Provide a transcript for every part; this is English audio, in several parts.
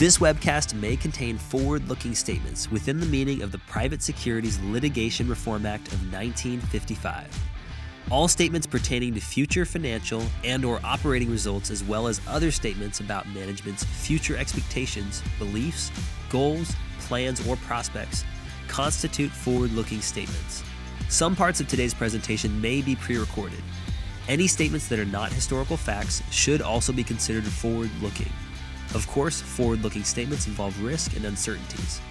This webcast may contain forward-looking statements within the meaning of the Private Securities Litigation Reform Act of 1955. All statements pertaining to future financial and/or operating results, as well as other statements about management's future expectations, beliefs, goals, plans, or prospects, constitute forward-looking statements. Some parts of today's presentation may be pre-recorded. Any statements that are not historical facts should also be considered forward-looking. Of course, forward-looking statements involve risk and uncertainties.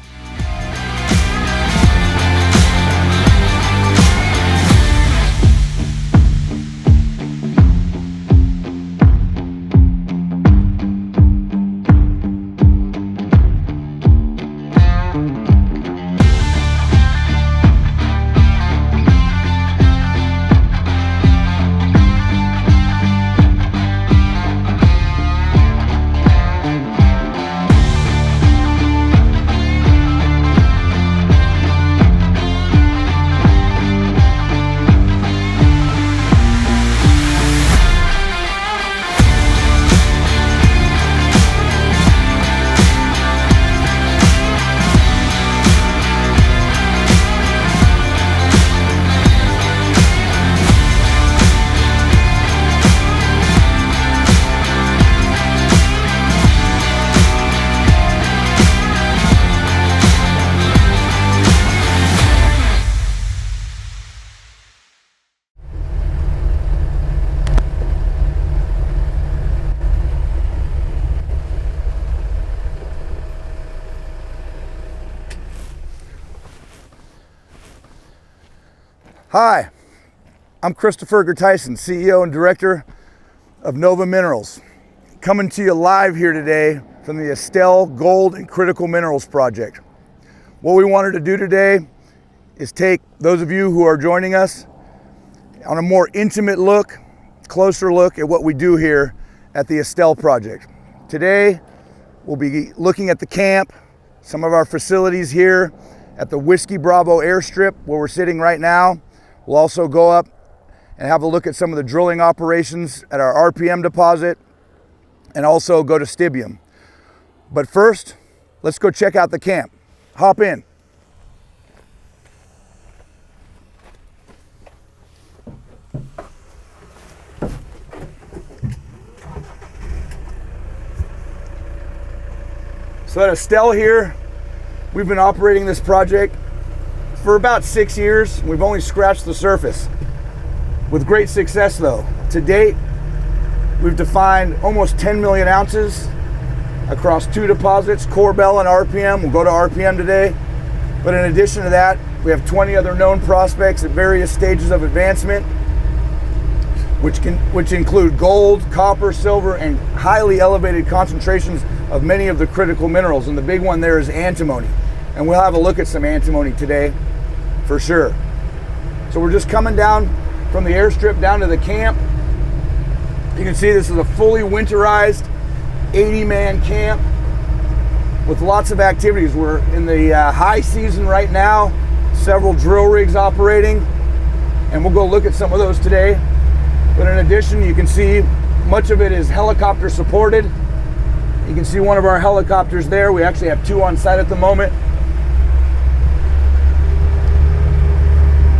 Hi, I'm Christopher Gertyson, CEO and Director of Nova Minerals, coming to you live here today from the Estelle Gold and Critical Minerals Project. What we wanted to do today is take those of you who are joining us on a more intimate look, closer look at what we do here at the Estelle Project. Today, we'll be looking at the camp, some of our facilities here at the Whiskey Bravo airstrip where we're sitting right now. We'll also go up and have a look at some of the drilling operations at our RPM deposit and also go to Stibium. But first, let's go check out the camp. Hop in. So at Estelle here, we've been operating this project for about 6 years. We've only scratched the surface. With great success though. To date, we've defined almost 10 million ounces across 2 deposits, Corbel and RPM. We'll go to RPM today. But in addition to that, we have 20 other known prospects at various stages of advancement, which include gold, copper, silver, and highly elevated concentrations of many of the critical minerals. And the big one there is antimony. And we'll have a look at some antimony today for sure. So we're just coming down from the airstrip down to the camp. You can see this is a fully winterized 80-man camp with lots of activities. We're in the high season right now, several drill rigs operating, and we'll go look at some of those today. But in addition, you can see much of it is helicopter supported. You can see one of our helicopters there. We actually have 2 on site at the moment.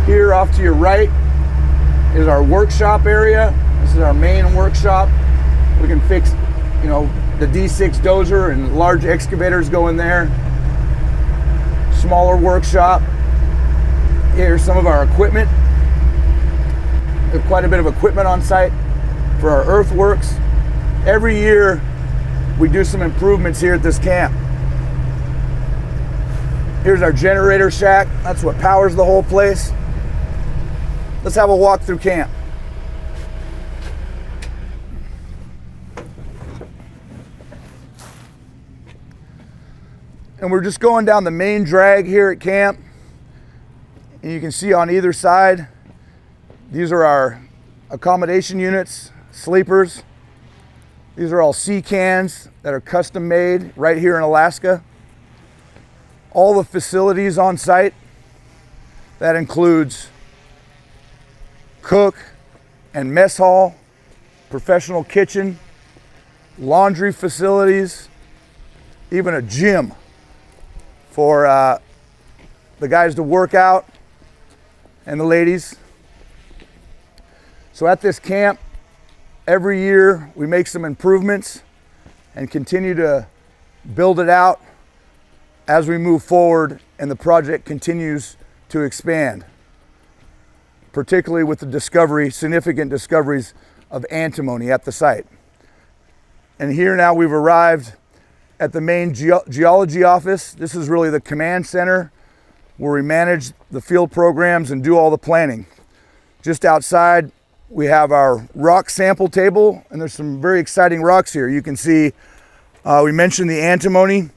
Here off to your right is our workshop area. This is our main workshop. We can fix, the D6 dozer and large excavators go in there. Smaller workshop. Here's some of our equipment. We have quite a bit of equipment on site for our earthworks. Every year we do some improvements here at this camp. Here's our generator shack. That's what powers the whole place. Let's have a walk through camp. And we're just going down the main drag here at camp. And you can see on either side, these are our accommodation units, sleepers. These are all sea cans that are custom made right here in Alaska. All the facilities on site, that includes cook and mess hall, professional kitchen, laundry facilities, even a gym for the guys to work out and the ladies. So at this camp, every year we make some improvements and continue to build it out as we move forward and the project continues to expand, particularly with the significant discoveries of antimony at the site. And here now we've arrived at the main geology office. This is really the command center where we manage the field programs and do all the planning. Just outside, we have our rock sample table, and there's some very exciting rocks here. You can see, we mentioned the antimony.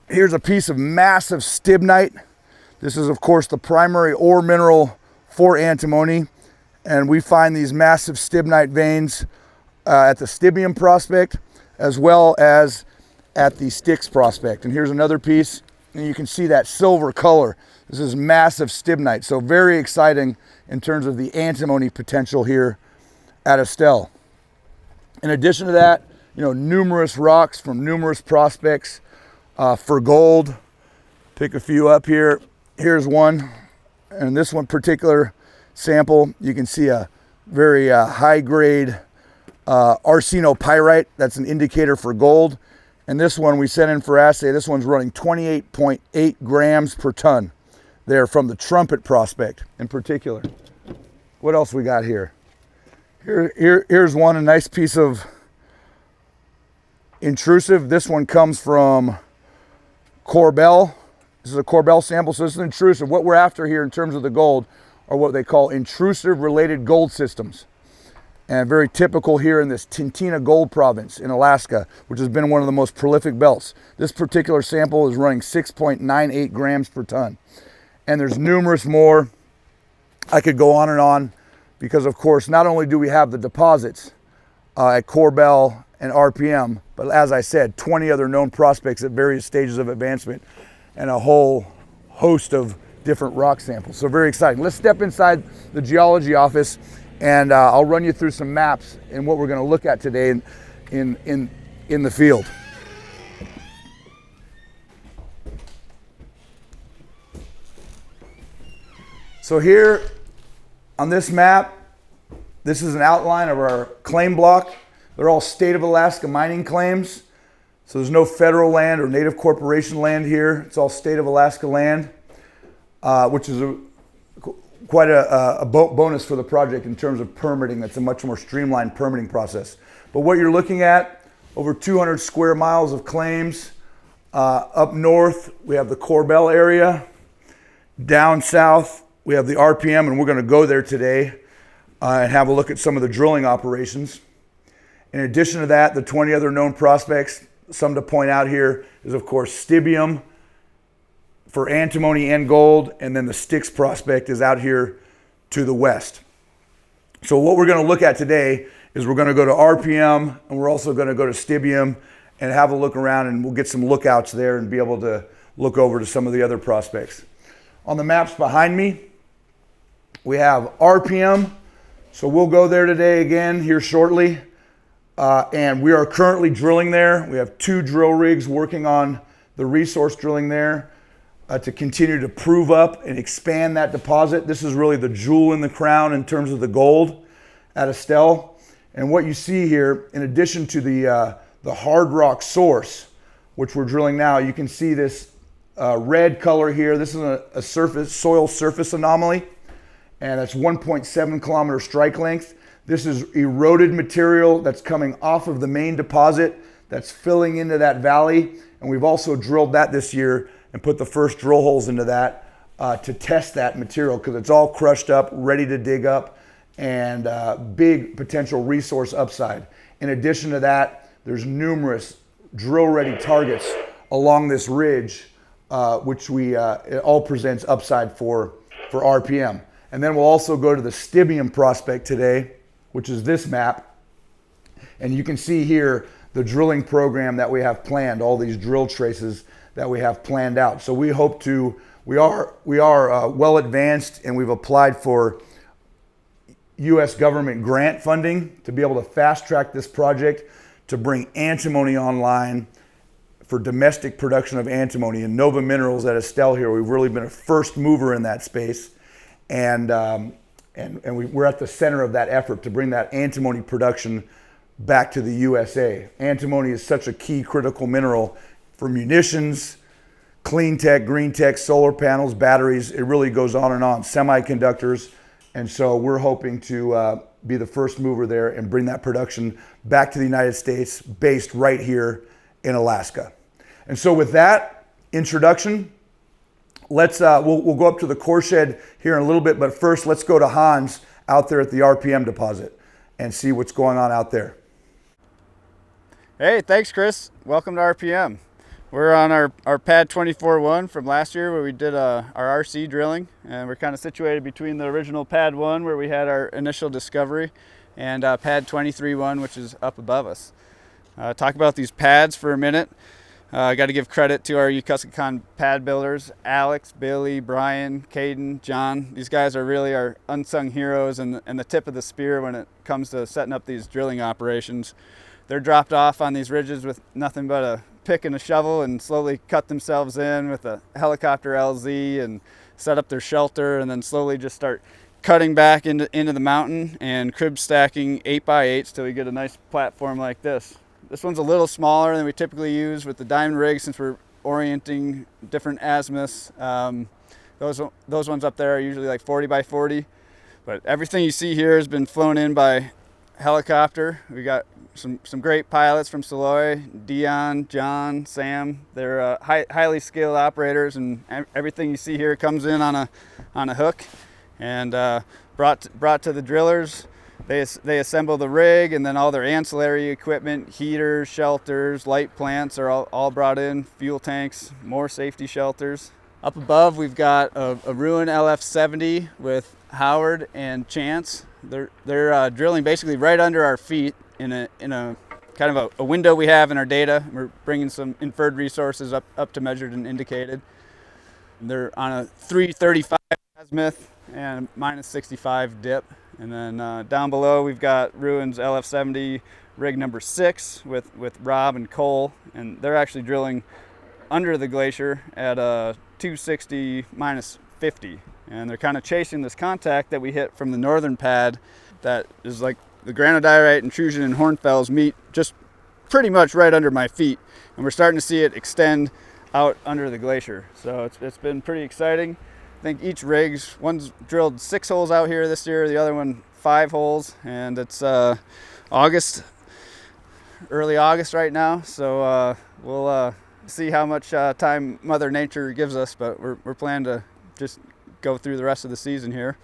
Here's a piece of massive stibnite. This is, of course, the primary ore mineral for antimony, and we find these massive stibnite veins at the Stibium prospect, as well as at the Styx prospect. And here's another piece, and you can see that silver color. This is massive stibnite, so very exciting in terms of the antimony potential here at Estelle. In addition to that, numerous rocks from numerous prospects for gold. Pick a few up here. Here's one, and this one particular sample, you can see a very high-grade arsenopyrite. That's an indicator for gold. And this one we sent in for assay. This one's running 28.8 grams per ton there from the Trumpet prospect in particular. What else we got here? Here's one, a nice piece of intrusive. This one comes from Corbel. This is a Corbel sample, so this is intrusive. What we're after here in terms of the gold are what they call intrusive related gold systems. And very typical here in this Tintina Gold Province in Alaska, which has been one of the most prolific belts. This particular sample is running 6.98 grams per ton. And there's numerous more. I could go on and on because, of course, not only do we have the deposits at Corbel and RPM, but as I said, 20 other known prospects at various stages of advancement and a whole host of different rock samples. So very exciting. Let's step inside the geology office and I'll run you through some maps and what we're going to look at today in the field. So here on this map, this is an outline of our claim block. They're all state of Alaska mining claims. So there's no federal land or native corporation land here. It's all state of Alaska land, which is quite a bonus for the project in terms of permitting. That's a much more streamlined permitting process. But what you're looking at, over 200 square miles of claims. Up north, we have the Corbel area. Down south, we have the RPM, and we're going to go there today and have a look at some of the drilling operations. In addition to that, the 20 other known prospects, some to point out here is, of course, Stibium for antimony and gold, and then the Styx prospect is out here to the west. So what we're going to look at today is we're going to go to RPM, and we're also going to go to Stibium and have a look around, and we'll get some lookouts there and be able to look over to some of the other prospects. On the maps behind me, we have RPM, so we'll go there today again here shortly. And we are currently drilling there. We have 2 drill rigs working on the resource drilling there to continue to prove up and expand that deposit. This is really the jewel in the crown in terms of the gold at Estelle. And what you see here, in addition to the hard rock source, which we're drilling now, you can see this red color here. This is a soil surface anomaly, and that's 1.7 kilometer strike length. This is eroded material that's coming off of the main deposit that's filling into that valley. And we've also drilled that this year and put the first drill holes into that to test that material because it's all crushed up, ready to dig up, and big potential resource upside. In addition to that, there's numerous drill-ready targets along this ridge, which it all presents upside for RPM. And then we'll also go to the Stibium prospect today, which is this map. And you can see here the drilling program that we have planned, all these drill traces that we have planned out. So we are well advanced, and we've applied for U.S. government grant funding to be able to fast track this project to bring antimony online for domestic production of antimony. And Nova Minerals at Estelle here, we've really been a first mover in that space. And we're at the center of that effort to bring that antimony production back to the USA. Antimony is such a key critical mineral for munitions, clean tech, green tech, solar panels, batteries. It really goes on, semiconductors. And so we're hoping to be the first mover there and bring that production back to the United States, based right here in Alaska. And so with that introduction, we'll go up to the core shed here in a little bit, but first let's go to Hans out there at the RPM deposit and see what's going on out there. Hey, thanks Chris. Welcome to RPM. We're on our pad 24-1 from last year where we did our RC drilling, and we're kind of situated between the original pad 1 where we had our initial discovery and pad 23-1, which is up above us. Talk about these pads for a minute. I got to give credit to our Yucuscacon pad builders, Alex, Billy, Brian, Caden, John. These guys are really our unsung heroes and the tip of the spear when it comes to setting up these drilling operations. They're dropped off on these ridges with nothing but a pick and a shovel and slowly cut themselves in with a helicopter LZ and set up their shelter, and then slowly just start cutting back into the mountain and crib stacking 8x8s till we get a nice platform like this. This one's a little smaller than we typically use with the diamond rig since we're orienting different azimuths. Those ones up there are usually like 40x40, but everything you see here has been flown in by helicopter. We got some great pilots from Saloy, Dion, John, Sam. They're highly skilled operators, and everything you see here comes in on a hook and brought to the drillers. They assemble the rig, and then all their ancillary equipment, heaters, shelters, light plants are all brought in, fuel tanks, more safety shelters. Up above we've got a Ruin LF70 with Howard and Chance. They're drilling basically right under our feet in a kind of a window we have in our data. We're bringing some inferred resources up to measured and indicated. They're on a 335 azimuth and minus 65 dip. And then down below we've got Ruin's LF70 rig number 6 with Rob and Cole, and they're actually drilling under the glacier at a 260 minus 50. And they're kind of chasing this contact that we hit from the northern pad that is like the granodiorite intrusion and hornfells meet just pretty much right under my feet, and we're starting to see it extend out under the glacier. So it's been pretty exciting. I think each one's drilled 6 holes out here this year, the other one 5 holes, and it's early August right now, so we'll see how much time Mother Nature gives us, but we're planning to just go through the rest of the season here.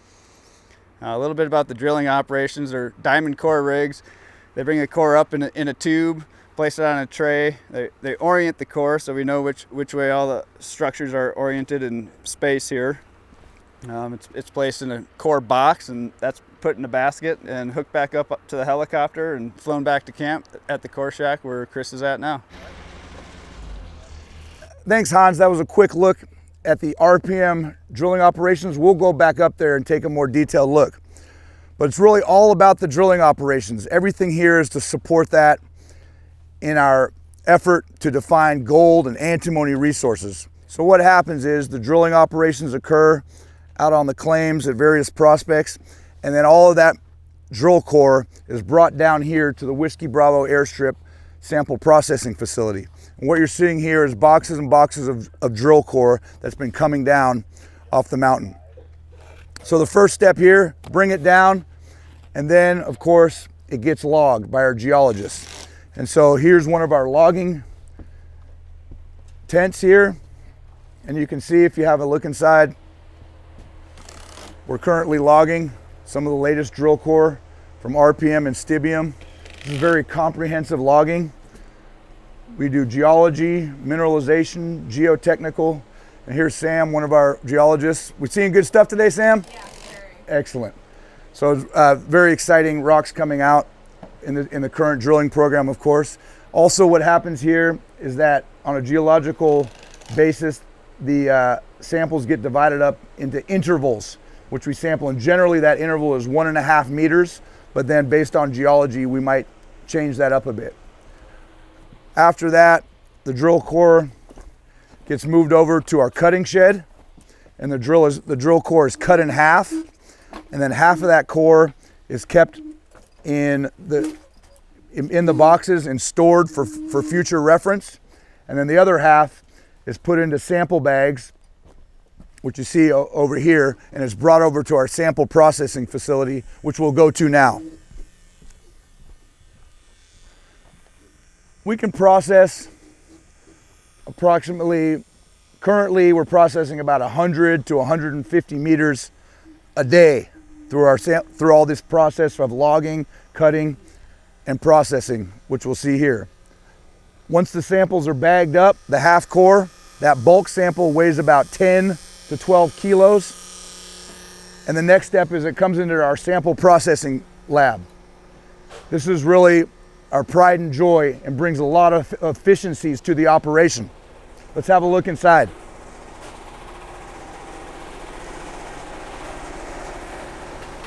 A little bit about the drilling operations. They're diamond core rigs. They bring the core up in a tube, place it on a tray. They orient the core so we know which way all the structures are oriented in space here. It's placed in a core box, and that's put in a basket and hooked back up to the helicopter and flown back to camp at the core shack where Chris is at now. Thanks, Hans. That was a quick look at the RPM drilling operations. We'll go back up there and take a more detailed look. But it's really all about the drilling operations. Everything here is to support that in our effort to define gold and antimony resources. So what happens is the drilling operations occur out on the claims at various prospects, and then all of that drill core is brought down here to the Whiskey Bravo airstrip sample processing facility. And what you're seeing here is boxes and boxes of drill core that's been coming down off the mountain. So the first step here, bring it down, and then of course it gets logged by our geologists. And so here's one of our logging tents here, and you can see if you have a look inside, we're currently logging some of the latest drill core from RPM and Stibium. This is very comprehensive logging. We do geology, mineralization, geotechnical, and here's Sam, one of our geologists. We seeing good stuff today, Sam? Yeah, very. Excellent. So very exciting rocks coming out in the current drilling program, of course. Also, what happens here is that on a geological basis, the samples get divided up into intervals, which we sample, and generally that interval is 1.5 meters, but then based on geology, we might change that up a bit. After that, the drill core gets moved over to our cutting shed, and the drill core is cut in half, and then half of that core is kept in the boxes and stored for future reference, and then the other half is put into sample bags, which you see over here, and is brought over to our sample processing facility, which we'll go to now. We can process currently we're processing about 100 to 150 meters a day through all this process of logging, cutting, and processing, which we'll see here. Once the samples are bagged up, the half core, that bulk sample weighs about 10 to 12 kilos. And the next step is it comes into our sample processing lab. This is really our pride and joy and brings a lot of efficiencies to the operation. Let's have a look inside.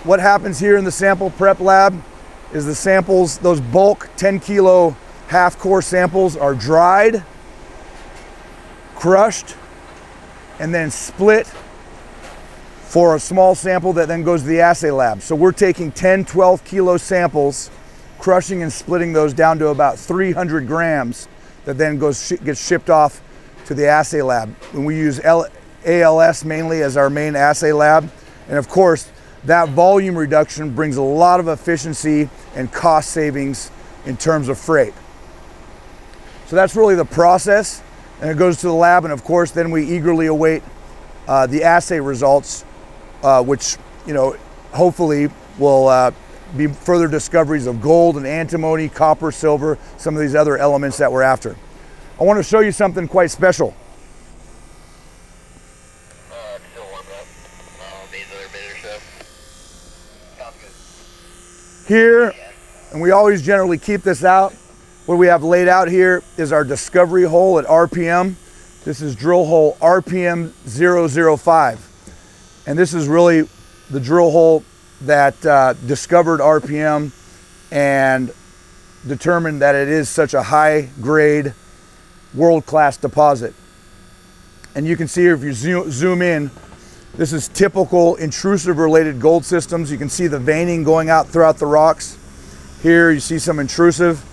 What happens here in the sample prep lab is the samples, those bulk 10 kilo half core samples, are dried, crushed, and then split for a small sample that then goes to the assay lab. So we're taking 10, 12 kilo samples, crushing and splitting those down to about 300 grams that then gets shipped off to the assay lab. And we use ALS mainly as our main assay lab. And of course, that volume reduction brings a lot of efficiency and cost savings in terms of freight. So that's really the process, and it goes to the lab, and of course then we eagerly await the assay results, which hopefully will be further discoveries of gold and antimony, copper, silver, some of these other elements that we're after. I want to show you something quite special. Here, and we always generally keep this out, what we have laid out here is our discovery hole at RPM. This is drill hole RPM 005. And this is really the drill hole that discovered RPM and determined that it is such a high grade, world-class deposit. And you can see here, if you zoom in, this is typical intrusive related gold systems. You can see the veining going out throughout the rocks. Here you see some intrusive.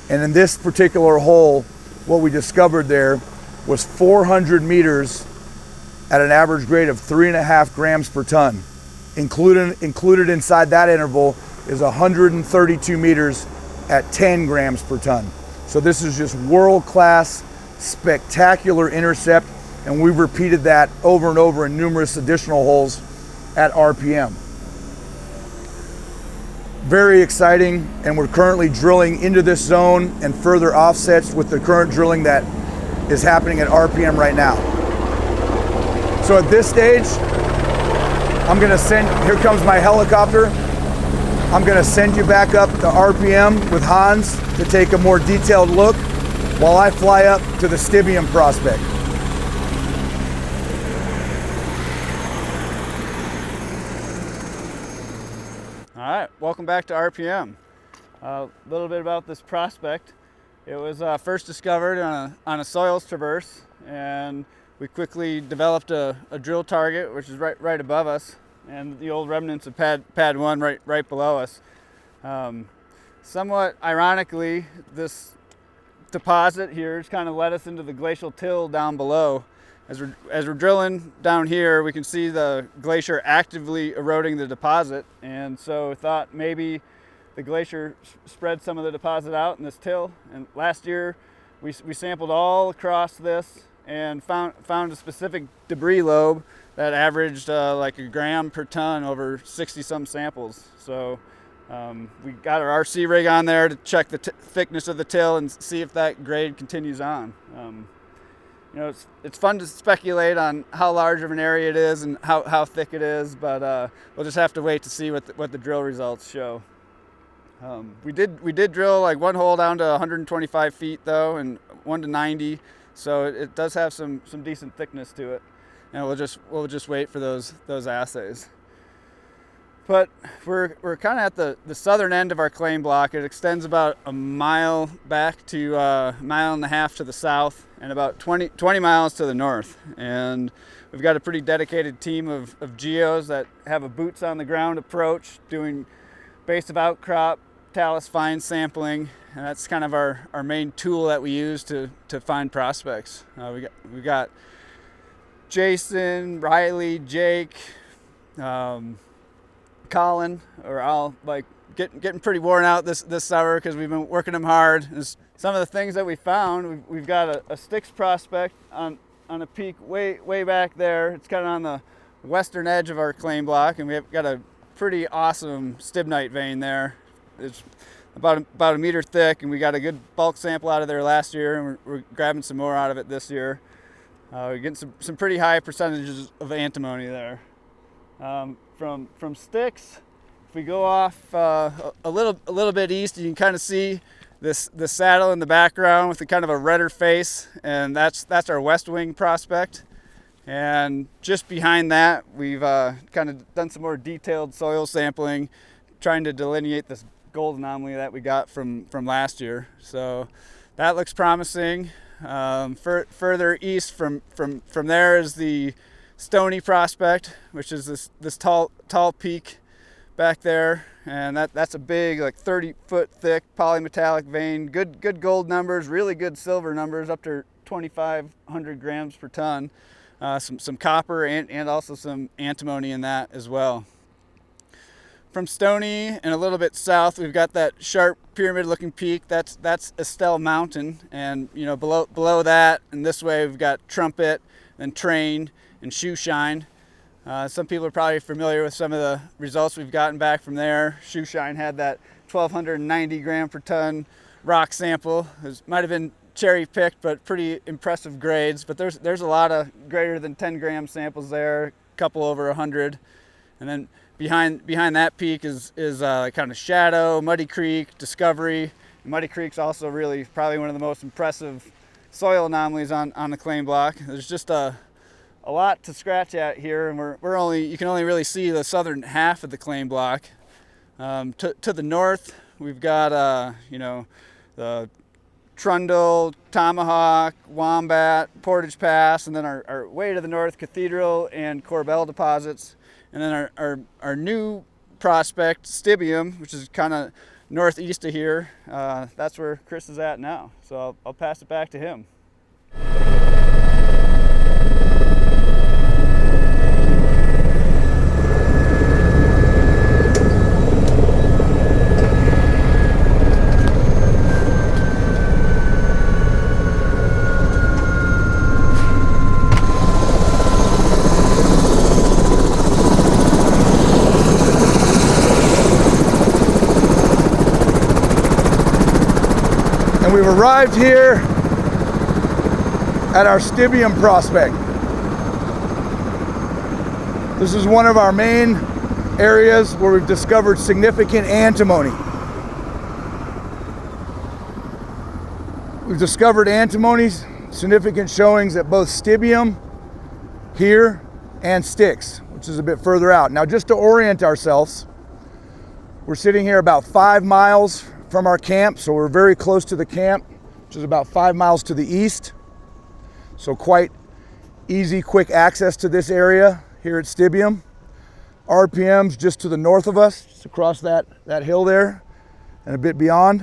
And in this particular hole, what we discovered there was 400 meters at an average grade of 3.5 grams per ton. Included inside that interval is 132 meters at 10 grams per ton. So this is just world-class, spectacular intercept, and we've repeated that over and over in numerous additional holes at RPM. Very exciting, and we're currently drilling into this zone and further offsets with the current drilling that is happening at RPM right now. So at this stage, here comes my helicopter. I'm gonna send you back up to RPM with Hans to take a more detailed look while I fly up to the Stibium prospect. All right, welcome back to RPM. A little bit about this prospect. It was first discovered on a soils traverse, and we quickly developed a drill target, which is right above us, and the old remnants of pad 1 right below us. Somewhat ironically, this deposit here has kind of led us into the glacial till down below. As we're drilling down here, we can see the glacier actively eroding the deposit, and so we thought maybe the glacier spread some of the deposit out in this till. And last year, we sampled all across this and found a specific debris lobe that averaged like a gram per ton over 60-some samples. So we got our RC rig on there to check the thickness of the till and see if that grade continues on. It's fun to speculate on how large of an area it is and how thick it is, but we'll just have to wait to see what the drill results show. We did drill like one hole down to 125 feet though, and one to 90, so it does have some decent thickness to it, and we'll just wait for those assays. But we're kind of at the southern end of our claim block. It extends about a mile back to a mile and a half to the south and about 20 miles to the north. And we've got a pretty dedicated team of geos that have a boots on the ground approach, doing base of outcrop, talus fine sampling. And that's kind of our main tool that we use to find prospects. We got Jason, Riley, Jake, Colin are all like getting pretty worn out this summer because we've been working them hard. Some of the things that we found, we've got a Styx prospect on a peak way back there. It's kind of on the western edge of our claim block, and we've got a pretty awesome stibnite vein there. It's about a meter thick, and we got a good bulk sample out of there last year, and we're grabbing some more out of it this year. We're getting some pretty high percentages of antimony there. From Styx, if we go off a little bit east, you can kind of see the saddle in the background with a kind of a redder face, and that's our west wing prospect. And just behind that, we've kind of done some more detailed soil sampling, trying to delineate this gold anomaly that we got from last year. So that looks promising. Further east from there is the Stony prospect, which is this tall peak back there, and that's a big, like 30-foot thick polymetallic vein. Good gold numbers, really good silver numbers, up to 2,500 grams per ton. Some copper and also some antimony in that as well. From Stony and a little bit south, we've got that sharp pyramid-looking peak. That's Estelle Mountain, and below that and this way we've got Trumpet and Train and Shoe Shine. Some people are probably familiar with some of the results we've gotten back from there. Shoe Shine had that 1,290 gram per ton rock sample. It might have been cherry picked, but pretty impressive grades. But there's a lot of greater than 10 gram samples there, a couple over 100. And then behind that peak is kind of Shadow, Muddy Creek, Discovery. And Muddy Creek's also really probably one of the most impressive soil anomalies on the claim block. There's just a lot to scratch at here, and you can only really see the southern half of the claim block. To the north, we've got the Trundle, Tomahawk, Wombat, Portage Pass, and then our way to the north, Cathedral and Corbel deposits, and then our new prospect, Stibium, which is kind of northeast of here. That's where Chris is at now, so I'll pass it back to him. And we've arrived here at our Stibium prospect. This is one of our main areas where we've discovered significant antimony. We've discovered antimony, significant showings at both Stibium here and Styx, which is a bit further out. Now, just to orient ourselves, we're sitting here about 5 miles from our camp, so we're very close to the camp, which is about 5 miles to the east. So quite easy, quick access to this area here at Stibium. RPM's just to the north of us, just across that hill there and a bit beyond.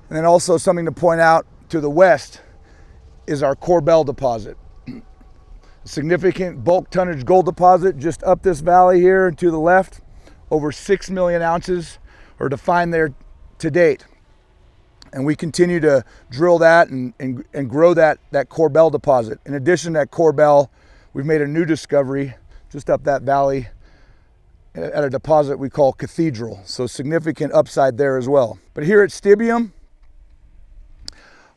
And then also something to point out to the west is our Corbel deposit. A significant bulk tonnage gold deposit just up this valley here and to the left. Over 6 million ounces are defined there to date. And we continue to drill that and grow that Corbel deposit. In addition to that Corbel, we've made a new discovery just up that valley at a deposit we call Cathedral. So significant upside there as well. But here at Stibium,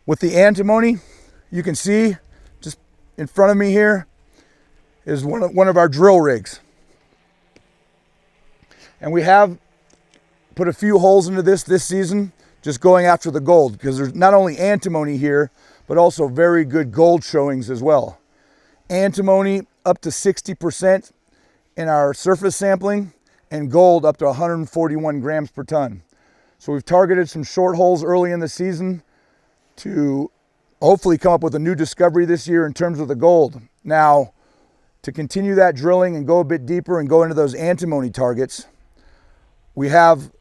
with the antimony, you can see just in front of me here is one of our drill rigs. And we have put a few holes into this season, just going after the gold, because there's not only antimony here, but also very good gold showings as well. Antimony up to 60% in our surface sampling, and gold up to 141 grams per ton. So we've targeted some short holes early in the season to hopefully come up with a new discovery this year in terms of the gold. Now, to continue that drilling and go a bit deeper and go into those antimony targets, we have,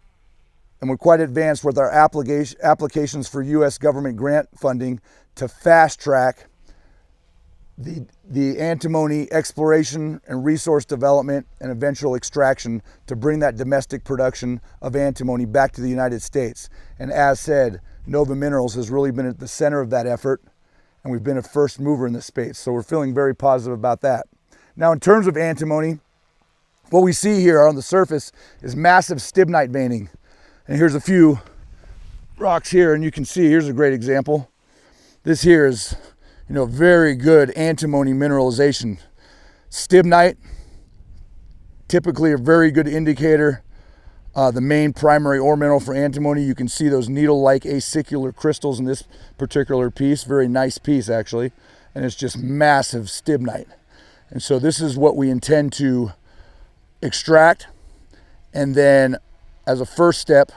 and we're quite advanced with our applications for U.S. government grant funding to fast track the antimony exploration and resource development and eventual extraction to bring that domestic production of antimony back to the United States. And as said, Nova Minerals has really been at the center of that effort, and we've been a first mover in this space. So we're feeling very positive about that. Now, in terms of antimony, what we see here on the surface is massive stibnite veining. And here's a few rocks here, and you can see, here's a great example. This here is, very good antimony mineralization. Stibnite, typically a very good indicator. The main primary ore mineral for antimony. You can see those needle-like acicular crystals in this particular piece. Very nice piece, actually. And it's just massive stibnite. And so this is what we intend to extract, and then as a first step,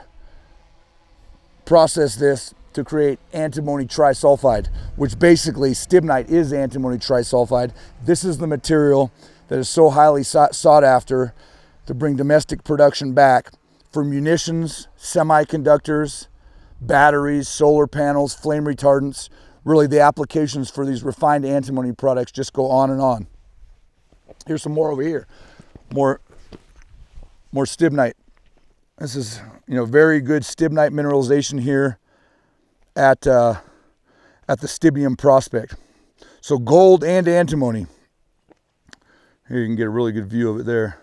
process this to create antimony trisulfide, which basically stibnite is antimony trisulfide. This is the material that is so highly sought after to bring domestic production back for munitions, semiconductors, batteries, solar panels, flame retardants. Really, the applications for these refined antimony products just go on and on. Here's some more over here. More stibnite. This is, very good stibnite mineralization here at the Stibium prospect. So gold and antimony. Here you can get a really good view of it there.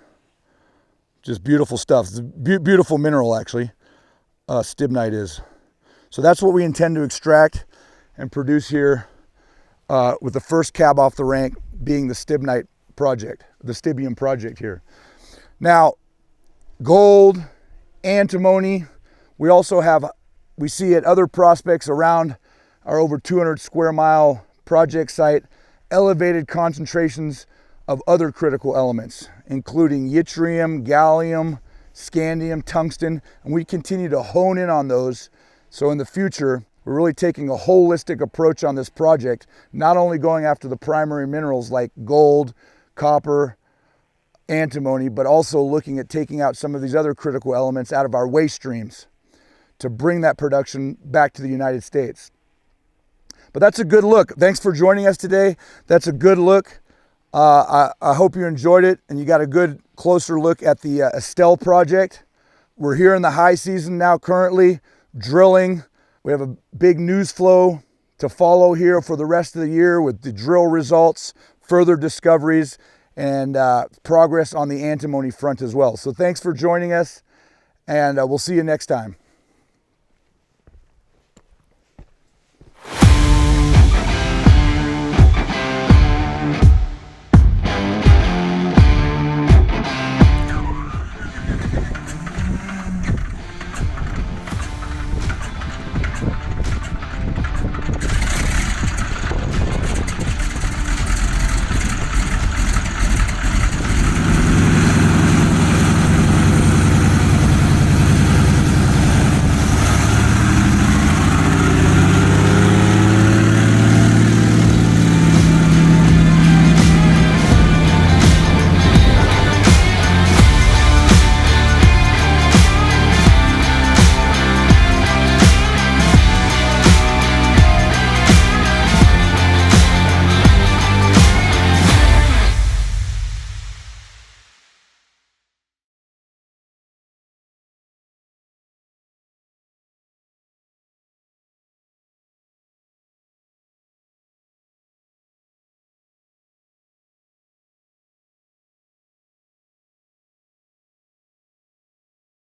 Just beautiful stuff. It's a beautiful mineral, actually. Stibnite is. So that's what we intend to extract and produce here, with the first cab off the rank being the Stibnite project, the Stibium project here. Now, gold, antimony, we see at other prospects around our over 200 square mile project site, elevated concentrations of other critical elements, including yttrium, gallium, scandium, tungsten, and we continue to hone in on those. So in the future, we're really taking a holistic approach on this project, not only going after the primary minerals like gold, copper, antimony, but also looking at taking out some of these other critical elements out of our waste streams to bring that production back to the United States. But that's a good look. Thanks for joining us today. That's a good look. I hope you enjoyed it and you got a good closer look at the Estelle Project. We're here in the high season now currently, drilling. We have a big news flow to follow here for the rest of the year with the drill results, further discoveries, and progress on the antimony front as well. So thanks for joining us, and we'll see you next time.